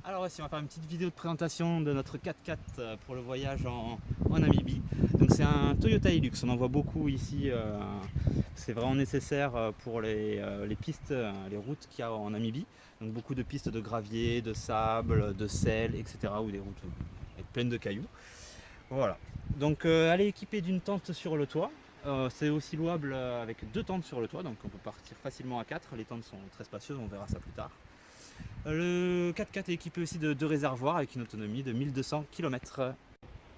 Alors voici, on va faire une petite vidéo de présentation de notre 4x4 pour le voyage en Namibie. Donc c'est un Toyota Hilux, on en voit beaucoup ici, c'est vraiment nécessaire pour les pistes, les routes qu'il y a en Namibie. Donc beaucoup de pistes de gravier, de sable, de sel, etc. ou des routes pleines de cailloux. Voilà, donc elle est équipée d'une tente sur le toit. C'est aussi louable avec 2 tentes sur le toit, donc on peut partir facilement à 4. Les tentes sont très spacieuses, on verra ça plus tard. Le 4x4 est équipé aussi de 2 réservoirs avec une autonomie de 1200 km.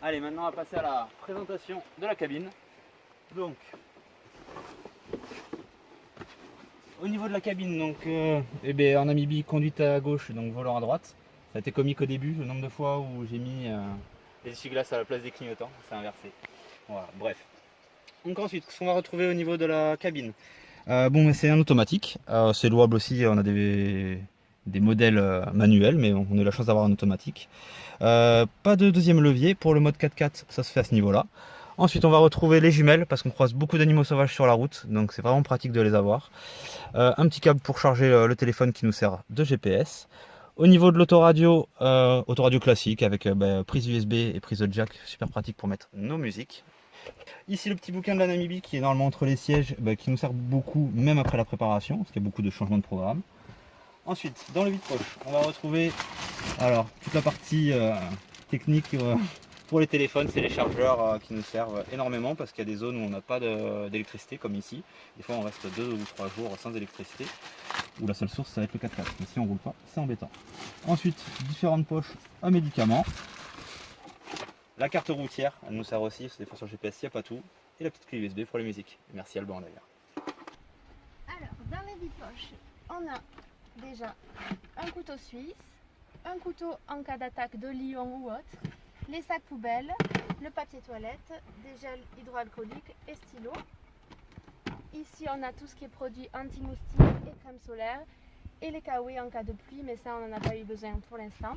Allez, maintenant on va passer à la présentation de la cabine. Donc, au niveau de la cabine, donc, en Namibie, conduite à gauche, donc volant à droite. Ça a été comique au début, le nombre de fois où j'ai mis les essuie-glaces à la place des clignotants, c'est inversé. Voilà, bref. Donc ensuite, ce qu'on va retrouver au niveau de la cabine. C'est un automatique, c'est louable aussi, on a des modèles manuels, mais on a eu la chance d'avoir un automatique. Pas de deuxième levier, pour le mode 4x4, ça se fait à ce niveau-là. Ensuite, on va retrouver les jumelles, parce qu'on croise beaucoup d'animaux sauvages sur la route, donc c'est vraiment pratique de les avoir. Un petit câble pour charger le téléphone qui nous sert de GPS. Au niveau de l'autoradio, autoradio classique avec prise USB et prise jack, super pratique pour mettre nos musiques. Ici le petit bouquin de la Namibie qui est normalement entre les sièges, qui nous sert beaucoup même après la préparation, parce qu'il y a beaucoup de changements de programme. Ensuite, dans le vide-poche, on va retrouver toute la partie technique pour les téléphones, c'est les chargeurs qui nous servent énormément parce qu'il y a des zones où on n'a pas d'électricité comme ici. Des fois on reste 2 ou 3 jours sans électricité, où la seule source ça va être le 4x4, mais si on roule pas, c'est embêtant. Ensuite, différentes poches à médicaments. La carte routière, elle nous sert aussi, parce que des fois sur le GPS il n'y a pas tout. Et la petite clé USB pour les musiques. Merci Alban d'ailleurs. Alors, dans les vides-poches, on a déjà un couteau suisse, un couteau en cas d'attaque de lion ou autre, les sacs poubelles, le papier toilette, des gels hydroalcooliques et stylos. Ici, on a tout ce qui est produit anti-moustique et crème solaire et les kawaii en cas de pluie, mais ça, on n'en a pas eu besoin pour l'instant.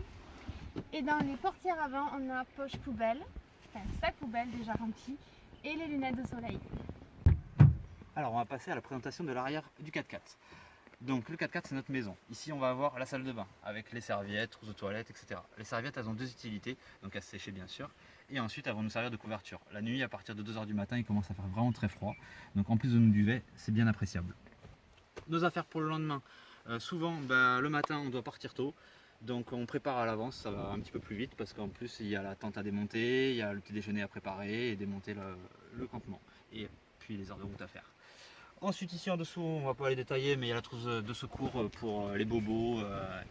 Et dans les portières avant, on a poche poubelle, sac poubelle déjà rempli et les lunettes de soleil. Alors on va passer à la présentation de l'arrière du 4x4. Donc le 4x4 c'est notre maison. Ici on va avoir la salle de bain avec les serviettes, trousses de toilette, etc. Les serviettes elles ont 2 utilités, donc à se sécher bien sûr. Et ensuite elles vont nous servir de couverture. La nuit à partir de 2 h du matin il commence à faire vraiment très froid. Donc en plus de nos duvets c'est bien appréciable. Nos affaires pour le lendemain. Souvent le matin on doit partir tôt. Donc on prépare à l'avance, ça va un petit peu plus vite parce qu'en plus il y a la tente à démonter, il y a le petit déjeuner à préparer et démonter le campement. Et puis les heures de route à faire. Ensuite ici en dessous, on va pas les détailler, mais il y a la trousse de secours pour les bobos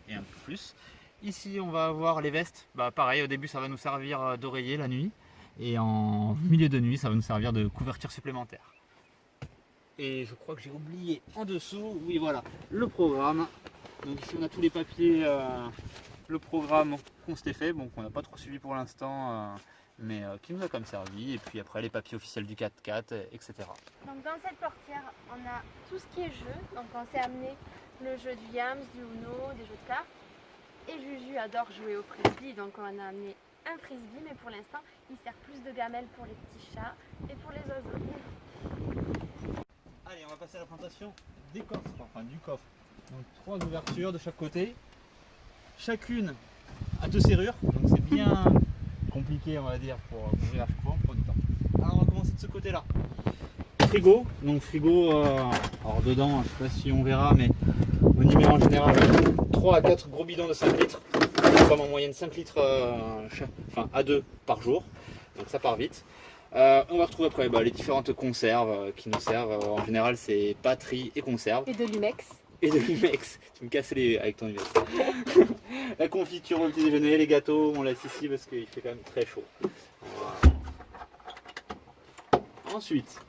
et un peu plus. Ici on va avoir les vestes, pareil au début ça va nous servir d'oreiller la nuit et en milieu de nuit ça va nous servir de couverture supplémentaire. Et je crois que j'ai oublié en dessous, oui voilà, le programme. Donc ici on a tous les papiers, le programme qu'on s'était fait, bon qu'on n'a pas trop suivi pour l'instant, mais qui nous a quand même servi, et puis après les papiers officiels du 4x4, etc. Donc dans cette portière, on a tout ce qui est jeu. Donc on s'est amené le jeu du Yams, du Uno, des jeux de cartes. Et Juju adore jouer au frisbee, donc on a amené un frisbee, mais pour l'instant il sert plus de gamelle pour les petits chats et pour les oiseaux. Allez, on va passer à la présentation des coffres, enfin du coffre. Donc 3 ouvertures de chaque côté, chacune à 2 serrures, donc c'est bien compliqué on va dire pour ouvrir à chaque fois, on prend du temps. Alors on va commencer de ce côté là. Frigo, donc frigo, alors dedans je sais pas si on verra, mais on y met en général 3 à 4 gros bidons de 5 litres, comme en moyenne 5 litres à 2 par jour, donc ça part vite. On va retrouver après les différentes conserves qui nous servent, en général c'est pâtes, riz et conserves. Et de l'Umex. Et de l'Umex, tu me casses les avec ton Umex. La confiture au petit déjeuner, les gâteaux, on laisse ici parce qu'il fait quand même très chaud. Voilà. Ensuite,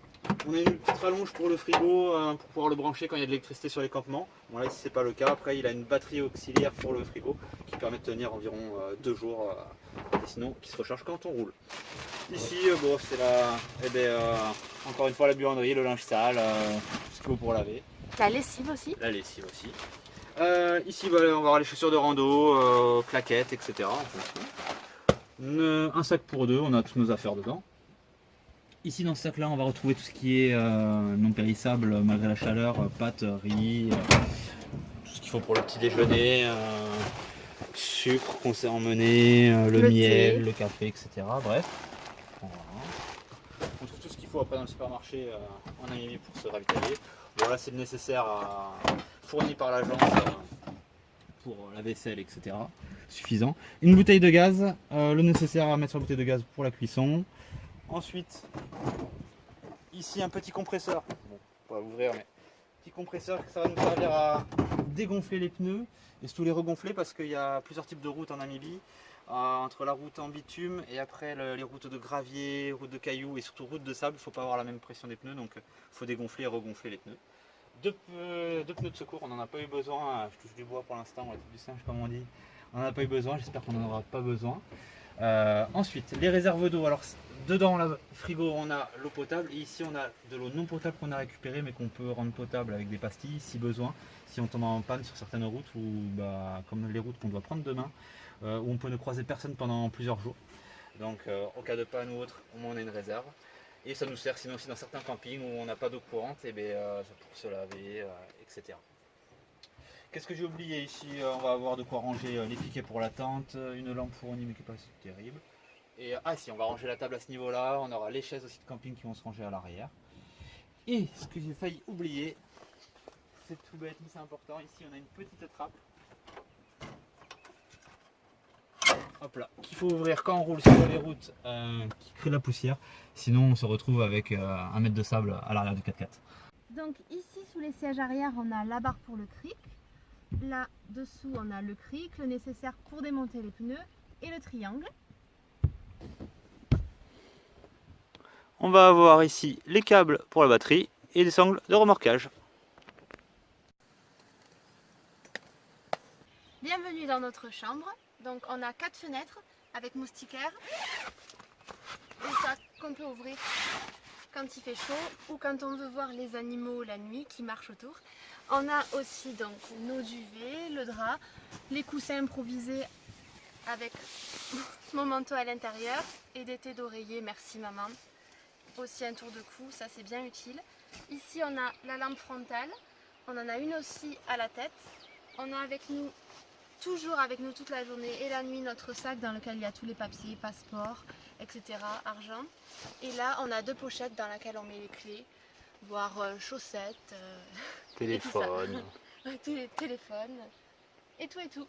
on a une petite rallonge pour le frigo pour pouvoir le brancher quand il y a de l'électricité sur les campements. Bon là ici c'est pas le cas, après il a une batterie auxiliaire pour le frigo qui permet de tenir environ 2 jours, et sinon qui se recharge quand on roule. Ici c'est encore une fois la buanderie, le linge sale, tout ce qu'il faut pour laver. La lessive aussi. La lessive aussi. Ici on va avoir les chaussures de rando, claquettes, etc. Un sac pour 2, on a toutes nos affaires dedans. Ici dans ce sac là on va retrouver tout ce qui est non périssable malgré la chaleur, pâtes, riz, tout ce qu'il faut pour le petit déjeuner. sucre qu'on s'est emmené, le Le miel, thé. le café, etc. Bref. Voilà. On trouve tout ce qu'il faut après dans le supermarché en Namibie pour se ravitailler. Voilà, c'est le nécessaire fourni par l'agence pour la vaisselle, etc. Suffisant. Une bouteille de gaz, le nécessaire à mettre sur la bouteille de gaz pour la cuisson. Ensuite, ici un petit compresseur. Bon, on va l'ouvrir, mais petit compresseur, ça va nous servir à dégonfler les pneus et surtout les regonfler parce qu'il y a plusieurs types de routes en Namibie. Entre la route en bitume et après les routes de gravier, routes de cailloux et surtout routes de sable, il ne faut pas avoir la même pression des pneus, donc il faut dégonfler et regonfler les pneus. Deux pneus de secours, on n'en a pas eu besoin, je touche du bois pour l'instant, on va tout du singe comme on dit. On n'en a pas eu besoin, j'espère qu'on n'en aura pas besoin. Ensuite, les réserves d'eau. Alors, dedans le frigo, on a l'eau potable et ici, on a de l'eau non potable qu'on a récupérée mais qu'on peut rendre potable avec des pastilles si besoin. Si on tombe en panne sur certaines routes ou comme les routes qu'on doit prendre demain, où on peut ne croiser personne pendant plusieurs jours. Donc, au cas de panne ou autre, au moins on a une réserve. Et ça nous sert sinon aussi dans certains campings où on n'a pas d'eau courante, et pour se laver, etc. Qu'est-ce que j'ai oublié ici? On va avoir de quoi ranger les piquets pour la tente, une lampe fournie mais qui n'est pas si terrible. Et si, on va ranger la table à ce niveau-là, on aura les chaises aussi de camping qui vont se ranger à l'arrière. Et ce que j'ai failli oublier, c'est tout bête mais c'est important, ici on a une petite trappe. Hop là, qu'il faut ouvrir quand on roule sur les routes qui créent de la poussière, sinon on se retrouve avec un mètre de sable à l'arrière du 4x4. Donc ici sous les sièges arrière, on a la barre pour le cric. Là dessous, on a le cric, le nécessaire pour démonter les pneus et le triangle. On va avoir ici les câbles pour la batterie et des sangles de remorquage. Bienvenue dans notre chambre. Donc on a 4 fenêtres avec moustiquaires et ça qu'on peut ouvrir quand il fait chaud ou quand on veut voir les animaux la nuit qui marchent autour. On a aussi donc nos duvets, le drap, les coussins improvisés avec mon manteau à l'intérieur et des thés d'oreiller, merci maman. Aussi un tour de cou, ça c'est bien utile. Ici on a la lampe frontale, on en a une aussi à la tête. On a avec nous, toujours avec nous toute la journée et la nuit, notre sac dans lequel il y a tous les papiers, passeports, etc., argent. Et là on a 2 pochettes dans lesquelles on met les clés, voire chaussettes, Téléphone. tous les téléphones et tout et tout.